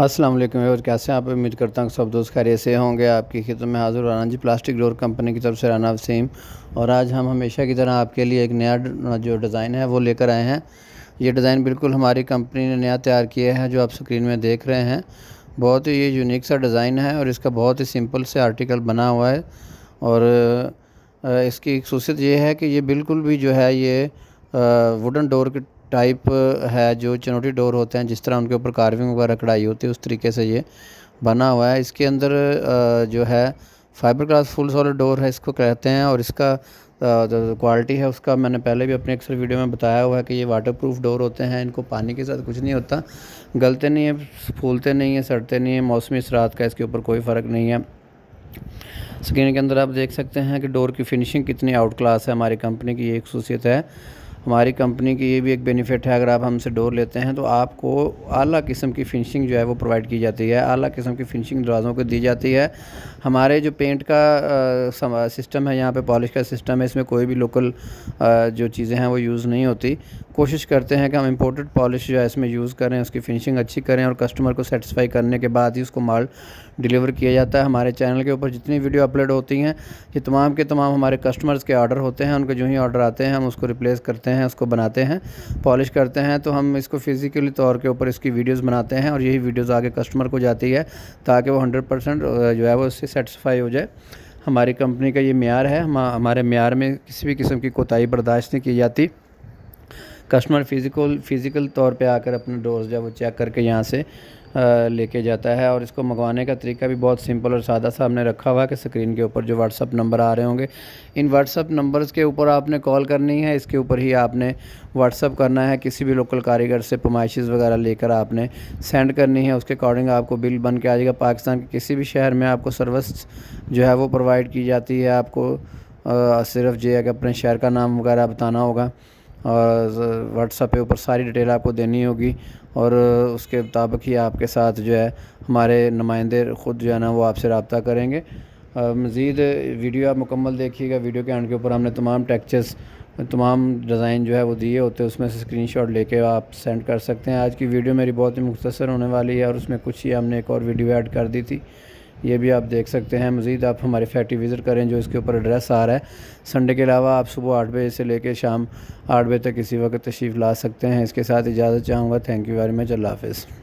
अस्सलाम वालेकुम और कैसे हैं आप। उम्मीद करता हूँ सब दोस्त खैरियत से होंगे। आपकी खिदमत में हाज़िर राना जी प्लास्टिक डोर कंपनी की तरफ से राना वसीम। और आज हम हमेशा की तरह आपके लिए एक नया जो डिज़ाइन है वो लेकर आए हैं। ये डिज़ाइन बिल्कुल हमारी कंपनी ने नया तैयार किया है, जो आप स्क्रीन में देख रहे हैं। बहुत ही ये यूनिक सा डिज़ाइन है और इसका बहुत ही सिंपल से आर्टिकल बना हुआ है। और इसकी खूसियत ये है कि ये बिल्कुल भी जो है ये वुडन डोर के टाइप है, जो चनौटी डोर होते हैं जिस तरह उनके ऊपर कार्विंग वगैरह कढ़ाई होती है उस तरीके से ये बना हुआ है। इसके अंदर जो है fibre glass full solid door है इसको कहते हैं। और इसका क्वालिटी है उसका मैंने पहले भी अपने अक्सर वीडियो में बताया हुआ है कि ये वाटर प्रूफ डोर होते हैं। इनको पानी के साथ कुछ नहीं होता, गलते नहीं है, फूलते नहीं है, सड़ते नहीं है। मौसमी असरात का इसके ऊपर कोई फ़र्क नहीं है। स्क्रीन के अंदर आप देख सकते हैं कि डोर की फिनिशिंग कितनी आउट क्लास है। हमारी कंपनी की ये एक खूसियत है। हमारी कंपनी की ये भी एक बेनिफिट है, अगर आप हमसे डोर लेते हैं तो आपको आला किस्म की फिनिशिंग जो है वो प्रोवाइड की जाती है। आला किस्म की फिनिशिंग दरवाज़ों को दी जाती है। हमारे जो पेंट का सिस्टम है, यहाँ पे पॉलिश का सिस्टम है, इसमें कोई भी लोकल जो चीज़ें हैं वो यूज़ नहीं होती। कोशिश करते हैं कि हम इम्पोर्टेड पॉलिश जो है इसमें यूज़ करें, उसकी फिनिशिंग अच्छी करें और कस्टमर को सेटिस्फाई करने के बाद ही उसको माल डिलीवर किया जाता है। हमारे चैनल के ऊपर जितनी वीडियो अपलोड होती हैं ये तमाम के तमाम हमारे कस्टमर्स के ऑर्डर होते हैं। उनके जो ही ऑर्डर आते हैं हम उसको रिप्लेस करते हैं, उसको बनाते हैं, पॉलिश करते हैं। तो हम इसको फिज़िकली तौर के ऊपर इसकी वीडियोस बनाते हैं और यही वीडियोस आगे कस्टमर को जाती है ताकि वो 100% जो है वो उससे सेटिस्फाई हो जाए। हमारी कंपनी का ये मेयार है। हमारे मेयार में किसी भी किस्म की कोताही बर्दाश्त नहीं की जाती। कस्टमर फ़िज़िकल तौर पे आकर अपने डोर्स जो है वो चेक करके यहाँ से लेके जाता है। और इसको मंगवाने का तरीका भी बहुत सिंपल और सादा सा हमने रखा हुआ है कि स्क्रीन के ऊपर जो व्हाट्सअप नंबर आ रहे होंगे, इन व्हाट्सअप नंबर्स के ऊपर आपने कॉल करनी है। इसके ऊपर ही आपने व्हाट्सअप करना है। किसी भी लोकल कारीगर से फरमाइशेस वगैरह लेकर आपने सेंड करनी है, उसके अकॉर्डिंग आपको बिल बन के आ जाएगा। पाकिस्तान के किसी भी शहर में आपको सर्विस जो है वो प्रोवाइड की जाती है। आपको सिर्फ जो है कि अपने शहर का नाम वगैरह बताना होगा और व्हाट्सएप पे ऊपर सारी डिटेल आपको देनी होगी और उसके मुताबिक ही आपके साथ जो है हमारे नुमाइंदे ख़ुद जो है ना वो आपसे रब्ता करेंगे। मज़ीद वीडियो आप मुकम्मल देखिएगा। वीडियो के एंड के ऊपर हमने तमाम टेक्चर्स, तमाम डिज़ाइन जो है वो दिए होते हैं, उसमें से स्क्रीनशॉट लेके आप सेंड कर सकते हैं। आज की वीडियो मेरी बहुत ही मुख्तसर होने वाली है और उसमें कुछ ही हमने एक और वीडियो ऐड कर दी थी, ये भी आप देख सकते हैं। मज़ीद आप हमारी फैक्ट्री विज़िट करें, जो इसके ऊपर एड्रेस आ रहा है। संडे के अलावा आप सुबह 8 बजे से लेकर शाम 8 बजे तक किसी वक्त तशरीफ़ ला सकते हैं। इसके साथ इजाज़त चाहूँगा। Thank you very much. अल्लाह हाफ़िज़।